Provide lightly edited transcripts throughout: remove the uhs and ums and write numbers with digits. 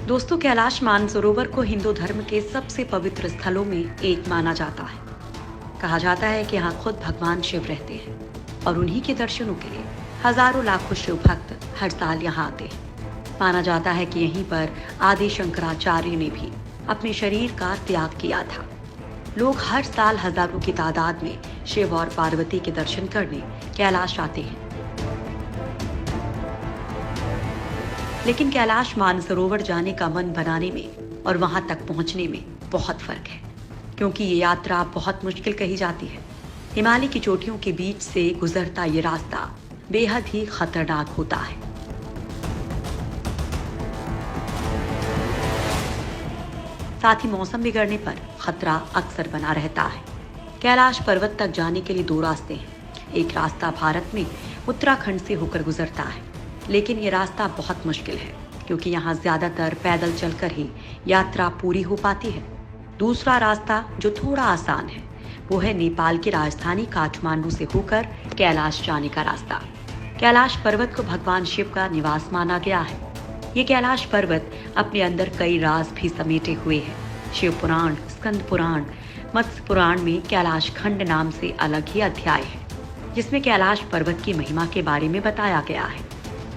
दोस्तों, कैलाश मानसरोवर को हिंदू धर्म के सबसे पवित्र स्थलों में एक माना जाता है। कहा जाता है कि यहाँ खुद भगवान शिव रहते हैं और उन्हीं के दर्शनों के लिए हजारों लाखों शिव भक्त हर साल यहाँ आते हैं। माना जाता है कि यहीं पर आदि शंकराचार्य ने भी अपने शरीर का त्याग किया था। लोग हर साल हजारों की तादाद में शिव और पार्वती के दर्शन करने कैलाश आते हैं। लेकिन कैलाश मानसरोवर जाने का मन बनाने में और वहां तक पहुंचने में बहुत फर्क है, क्योंकि ये यात्रा बहुत मुश्किल कही जाती है। हिमालय की चोटियों के बीच से गुजरता ये रास्ता बेहद ही खतरनाक होता है। साथ ही मौसम बिगड़ने पर खतरा अक्सर बना रहता है। कैलाश पर्वत तक जाने के लिए दो रास्ते हैं। एक रास्ता भारत में उत्तराखंड से होकर गुजरता है, लेकिन ये रास्ता बहुत मुश्किल है क्योंकि यहाँ ज्यादातर पैदल चलकर ही यात्रा पूरी हो पाती है। दूसरा रास्ता जो थोड़ा आसान है वो है नेपाल की राजधानी काठमांडू से होकर कैलाश जाने का रास्ता। कैलाश पर्वत को भगवान शिव का निवास माना गया है। ये कैलाश पर्वत अपने अंदर कई राज भी समेटे हुए है। शिव पुराण, स्कंद पुराण, मत्स्य पुराण में कैलाश खंड नाम से अलग ही अध्याय है, जिसमें कैलाश पर्वत की महिमा के बारे में बताया गया है।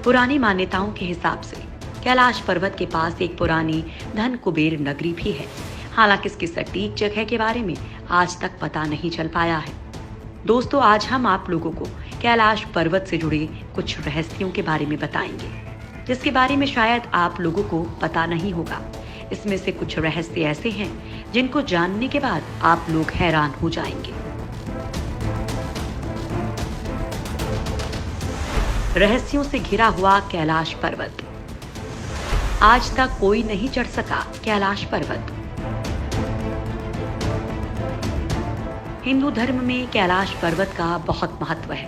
पुरानी मान्यताओं के हिसाब से कैलाश पर्वत के पास एक पुरानी धन कुबेर नगरी भी है। हालांकि इसकी सटीक जगह के बारे में आज तक पता नहीं चल पाया है। दोस्तों, आज हम आप लोगों को कैलाश पर्वत से जुड़े कुछ रहस्यों के बारे में बताएंगे, जिसके बारे में शायद आप लोगों को पता नहीं होगा। इसमें से कुछ रहस्य ऐसे हैं जिनको जानने के बाद आप लोग हैरान हो जाएंगे। रहस्यों से घिरा हुआ कैलाश पर्वत। आज तक कोई नहीं चढ़ सका कैलाश पर्वत। हिंदू धर्म में कैलाश पर्वत का बहुत महत्व है,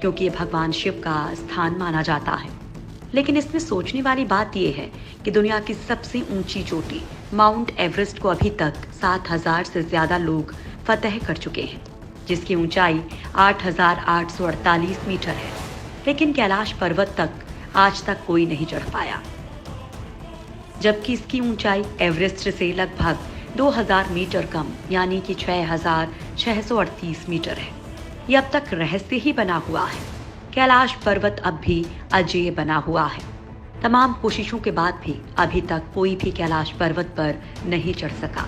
क्योंकि ये भगवान शिव का स्थान माना जाता है। लेकिन इसमें सोचने वाली बात यह है कि दुनिया की सबसे ऊंची चोटी माउंट एवरेस्ट को अभी तक 7,000 से ज्यादा लोग फतह कर चुके हैं, जिसकी ऊंचाई 8,848 मीटर है। लेकिन कैलाश पर्वत तक आज तक कोई नहीं चढ़ पाया, जबकि इसकी ऊंचाई एवरेस्ट से लगभग 2,000 मीटर कम यानी कि 6,638 मीटर है। ये अब तक रहस्य ही बना हुआ है। कैलाश पर्वत अब भी अजेय बना हुआ है। तमाम कोशिशों के बाद भी अभी तक कोई भी कैलाश पर्वत पर नहीं चढ़ सका।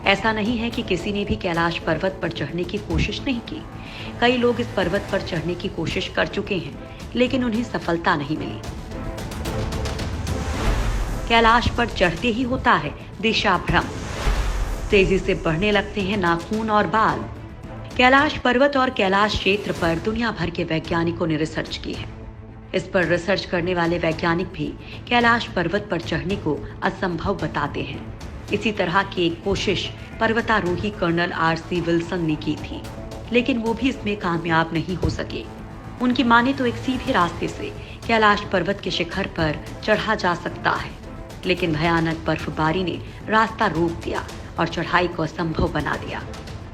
ऐसा नहीं है कि किसी ने भी कैलाश पर्वत पर चढ़ने की कोशिश नहीं की। कई लोग इस पर्वत पर चढ़ने की कोशिश कर चुके हैं, लेकिन उन्हें सफलता नहीं मिली। कैलाश पर चढ़ते ही होता है दिशा भ्रम। तेजी से बढ़ने लगते हैं नाखून और बाल। कैलाश पर्वत और कैलाश क्षेत्र पर दुनिया भर के वैज्ञानिकों ने रिसर्च की है। इस पर रिसर्च करने वाले वैज्ञानिक भी कैलाश पर्वत पर चढ़ने को असंभव बताते हैं। इसी तरह की एक कोशिश पर्वतारोही कर्नल RC विल्सन ने की थी, लेकिन वो भी इसमें कामयाब नहीं हो सके। उनकी माने तो एक सीधे रास्ते से कैलाश पर्वत के शिखर पर चढ़ा जा सकता है, लेकिन भयानक बर्फबारी ने रास्ता रोक दिया और चढ़ाई को असंभव बना दिया।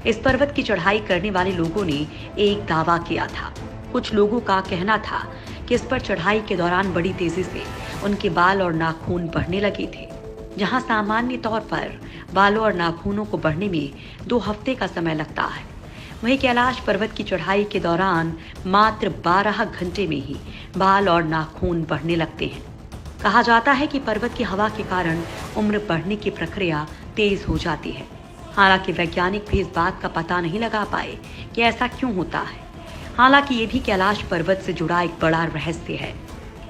इस पर्वत की चढ़ाई करने वाले लोगों ने एक दावा किया था। कुछ लोगों का कहना था कि इस पर चढ़ाई के दौरान बड़ी तेजी से उनके बाल और नाखून बढ़ने लगे थे। जहां सामान्य तौर पर बालों और नाखूनों को बढ़ने में 2 हफ्ते का समय लगता है, वहीं कैलाश पर्वत की चढ़ाई के दौरान मात्र 12 घंटे में ही बाल और नाखून बढ़ने लगते हैं। कहा जाता है कि पर्वत की हवा के कारण उम्र बढ़ने की प्रक्रिया तेज हो जाती है। हालांकि वैज्ञानिक भी इस बात का पता नहीं लगा पाए कि ऐसा क्यों होता है। हालांकि ये भी कैलाश पर्वत से जुड़ा एक बड़ा रहस्य है।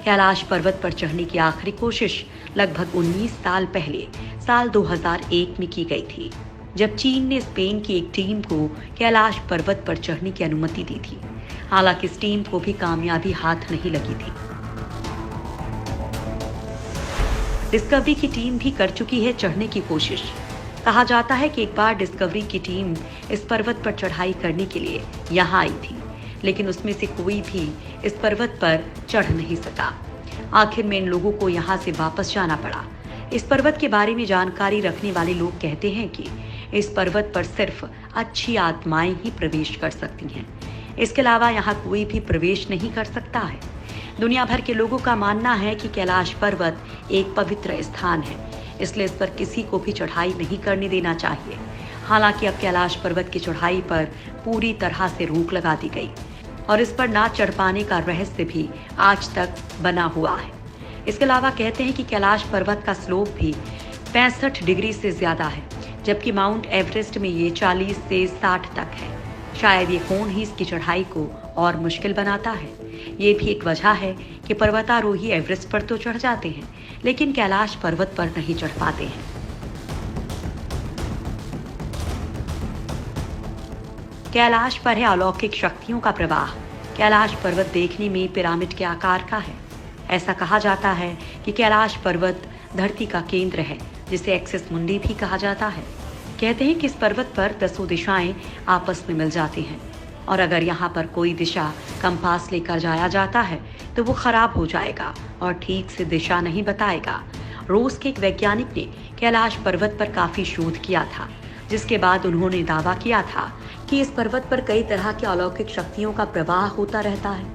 कैलाश पर्वत पर चढ़ने की आखिरी कोशिश लगभग 19 साल पहले साल 2001 में की गई थी, जब चीन ने स्पेन की एक टीम को कैलाश पर्वत पर चढ़ने की अनुमति दी थी। हालांकि इस टीम को भी कामयाबी हाथ नहीं लगी थी। डिस्कवरी की टीम भी कर चुकी है चढ़ने की कोशिश। कहा जाता है कि एक बार डिस्कवरी की टीम इस पर्वत पर चढ़ाई करने के लिए यहाँ आई थी, लेकिन उसमें से कोई भी इस पर्वत पर चढ़ नहीं सका। आखिर में इन लोगों को यहाँ से वापस जाना पड़ा। इस पर्वत के बारे में जानकारी रखने वाले लोग कहते हैं कि इस पर्वत पर सिर्फ अच्छी आत्माएं ही प्रवेश कर सकती हैं। इसके अलावा यहाँ कोई भी प्रवेश नहीं कर सकता है। दुनिया भर के लोगों का मानना है कि कैलाश पर्वत एक पवित्र स्थान है, इसलिए इस पर किसी को भी चढ़ाई नहीं करने देना चाहिए। हालांकि अब कैलाश पर्वत की चढ़ाई पर पूरी तरह से रोक लगा दी गई और इस पर ना चढ़ पाने का रहस्य भी आज तक बना हुआ है। इसके अलावा कहते हैं कि कैलाश पर्वत का स्लोप भी 65 डिग्री से ज्यादा है, जबकि माउंट एवरेस्ट में ये 40 से 60 तक है। शायद ये कोण ही इसकी चढ़ाई को और मुश्किल बनाता है। ये भी एक वजह है कि पर्वतारोही एवरेस्ट पर तो चढ़ जाते हैं, लेकिन कैलाश पर्वत पर नहीं चढ़ पाते हैं। कैलाश पर है अलौकिक शक्तियों का प्रवाह। कैलाश पर्वत देखने में पिरामिड के आकार का है। ऐसा कहा जाता है कि कैलाश पर्वत धरती का केंद्र है, जिसे एक्सिस मुंडी भी कहा जाता है। कहते हैं कि इस पर्वत पर 10 दिशाएं आपस में मिल जाती हैं और अगर यहाँ पर कोई दिशा कंपास लेकर जाया जाता है तो वो खराब हो जाएगा और ठीक से दिशा नहीं बताएगा। रूस के एक वैज्ञानिक ने कैलाश पर्वत पर काफी शोध किया था, जिसके बाद उन्होंने दावा किया था कि इस पर्वत पर कई तरह की अलौकिक शक्तियों का प्रवाह होता रहता है।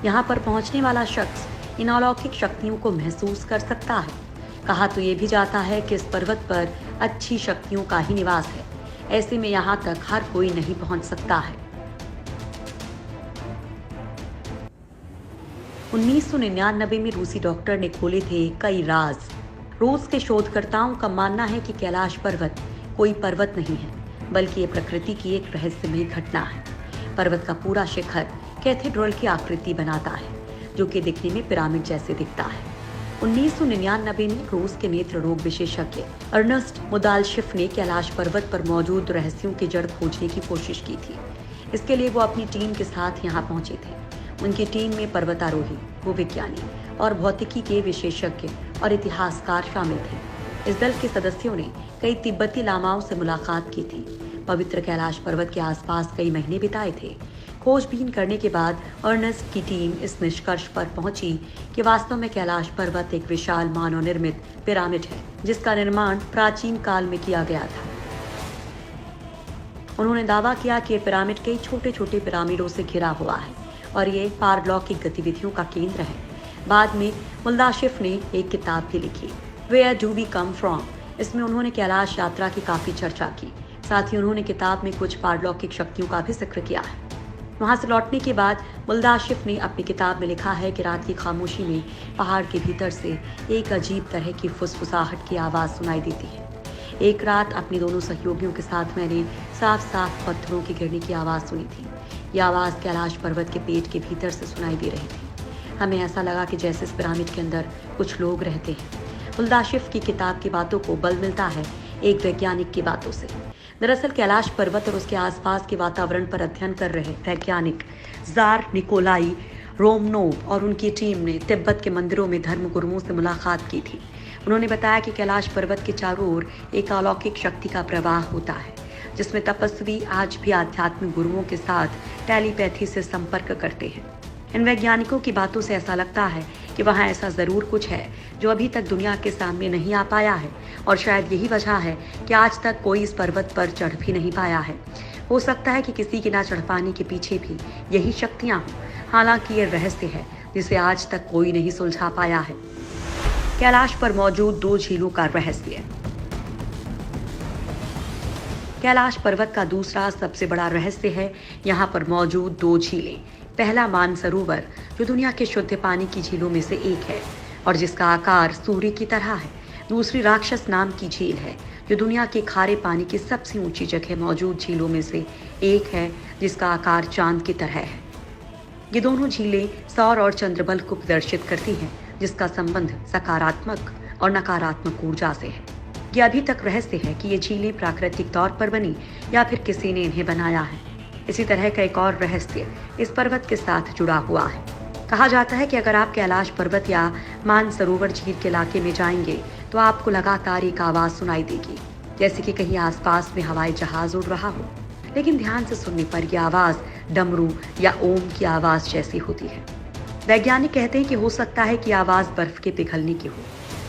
यहाँ पर पहुँचने वाला शख्स इन अलौकिक शक्तियों को महसूस कर सकता है। कहा तो ये भी जाता है कि इस पर्वत पर अच्छी शक्तियों का ही निवास है। ऐसे में यहाँ तक हर कोई नहीं पहुँच सकता है। 1999 में रूसी डॉक्टर ने खोले थे कई राज। रूस के शोधकर्ताओं का मानना है कि कैलाश पर्वत कोई पर्वत नहीं है, बल्कि ये प्रकृति की एक रहस्यमयी घटना है। पर्वत का पूरा शिखर कैथेड्रल की आकृति बनाता है, जो कि दिखने में पिरामिड जैसे दिखता है। 1999 में रूस के नेत्र रोग विशेषज्ञ अर्नेस्ट मुदालशिफ ने कैलाश पर्वत पर मौजूद रहस्यों की जड़ खोजने की कोशिश की थी। इसके लिए वो अपनी टीम के साथ यहाँ पहुंचे थे। उनकी टीम में पर्वतारोही, भूविज्ञानी और भौतिकी के विशेषज्ञ और इतिहासकार शामिल थे। इस दल के सदस्यों ने कई तिब्बती लामाओं से मुलाकात की थी। पवित्र कैलाश पर्वत के आसपास कई महीने बिताए थे। खोजबीन करने के बाद अर्नेस्ट की टीम इस निष्कर्ष पर पहुंची कि वास्तव में कैलाश पर्वत एक विशाल मानव निर्मित पिरामिड है, जिसका निर्माण प्राचीन काल में किया गया था। उन्होंने दावा किया कि पिरामिड कई छोटे छोटे पिरामिडों से घिरा हुआ है और ये पारलौकिक गतिविधियों का केंद्र है। बाद में मुल्दाशिफ ने एक किताब भी लिखी, where do we come from. इसमें उन्होंने कैलाश यात्रा की काफी चर्चा की। साथ ही उन्होंने किताब में कुछ पारलौकिक शक्तियों का भी जिक्र किया है। वहां से लौटने के बाद मुल्दाशिफ ने अपनी किताब में लिखा है कि रात की खामोशी में पहाड़ के भीतर से एक अजीब तरह की फुसफुसाहट की आवाज़ सुनाई देती है। एक रात अपने दोनों सहयोगियों के साथ मैंने साफ साफ पत्थरों के गिरने की आवाज़ सुनी थी। यह आवाज़ कैलाश पर्वत के पेट के भीतर से सुनाई दे रही थी। हमें ऐसा लगा कि जैसे इस पिरामिड के अंदर कुछ लोग रहते हैं। मुल्दाशिफ की किताब की बातों को बल मिलता है एक वैज्ञानिक की बातों से। दरअसल कैलाश पर्वत और उसके आसपास के वातावरण पर अध्ययन कर रहे वैज्ञानिक जार निकोलाई रोमनोव और उनकी टीम ने तिब्बत के मंदिरों में धर्मगुरुओं से मुलाकात की थी। उन्होंने बताया कि कैलाश पर्वत के चारों ओर एक अलौकिक शक्ति का प्रवाह होता है, जिसमें तपस्वी आज भी आध्यात्मिक गुरुओं के साथ टेलीपैथी से संपर्क करते हैं। इन वैज्ञानिकों की बातों से ऐसा लगता है कि वहाँ ऐसा ज़रूर कुछ है जो अभी तक दुनिया के सामने नहीं आ पाया है और शायद यही वजह है कि आज तक कोई इस पर्वत पर चढ़ भी नहीं पाया है। हो सकता है कि किसी के ना चढ़ पाने के पीछे भी यही शक्तियाँ हों। हालांकि ये रहस्य है जिसे आज तक कोई नहीं सुलझा पाया है। कैलाश पर मौजूद 2 झीलों का रहस्य। कैलाश पर्वत का दूसरा सबसे बड़ा रहस्य है यहाँ पर मौजूद 2 झीलें। पहला मानसरोवर, जो दुनिया के शुद्ध पानी की झीलों में से एक है और जिसका आकार सूर्य की तरह है। दूसरी राक्षस नाम की झील है, जो दुनिया के खारे पानी की सबसे ऊंची जगह मौजूद झीलों में से एक है, जिसका आकार चांद की तरह है। ये दोनों झीलें सौर और चंद्रबल को प्रदर्शित करती हैं, जिसका संबंध सकारात्मक और नकारात्मक ऊर्जा से है। ये अभी तक रहस्य है कि ये झीलें प्राकृतिक तौर पर बनी या फिर किसी ने इन्हें बनाया है। इसी तरह का एक और रहस्य इस पर्वत के साथ जुड़ा हुआ है। कहा जाता है कि अगर आप कैलाश पर्वत या मानसरोवर झील के इलाके में जाएंगे तो आपको लगातार एक आवाज़ सुनाई देगी, जैसे कि कहीं आसपास में हवाई जहाज उड़ रहा हो। लेकिन ध्यान से सुनने पर यह आवाज़ डमरू या ओम की आवाज़ जैसी होती है। वैज्ञानिक कहते हैं कि हो सकता है कि आवाज़ बर्फ के पिघलने की हो।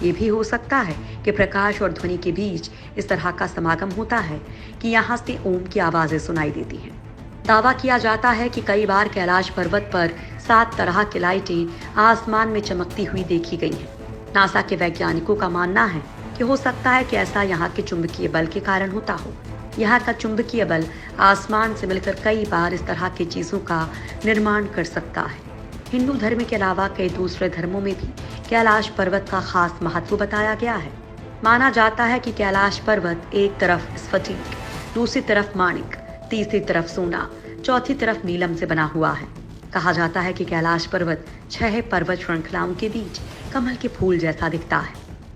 ये भी हो सकता है कि प्रकाश और ध्वनि के बीच इस तरह का समागम होता है कि यहाँ से ओम की आवाज़ें सुनाई देती हैं। दावा किया जाता है कि कई बार कैलाश पर्वत पर 7 तरह की लाइटें आसमान में चमकती हुई देखी गई हैं। नासा के वैज्ञानिकों का मानना है कि हो सकता है कि ऐसा यहाँ के चुंबकीय बल के कारण होता हो। यहाँ का चुंबकीय बल आसमान से मिलकर कई बार इस तरह की चीजों का निर्माण कर सकता है। हिंदू धर्म के अलावा कई दूसरे धर्मों में भी कैलाश पर्वत का खास महत्व बताया गया है। माना जाता है कि कैलाश पर्वत एक तरफ स्फटिक, दूसरी तरफ माणिक, तीसरी तरफ सोना, चौथी तरफ नीलम से बना हुआ है। कहा जाता है कि कैलाश पर्वत 6 पर्वत श्रृंखलाओं के बीच कमल के फूल जैसा दिखता है।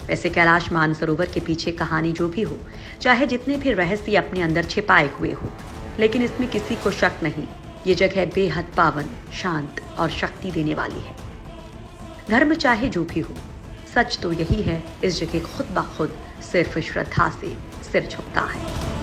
वैसे कैलाश मानसरोवर के पीछे कहानी जो भी हो, चाहे जितने भी रहस्य अपने अंदर छिपाए हुए हो, लेकिन इसमें किसी को शक नहीं, ये जगह बेहद पावन, शांत और शक्ति देने वाली है। धर्म चाहे जो भी हो, सच तो यही है, इस जगह खुद ब खुद सिर्फ श्रद्धा से सिर झुकता है।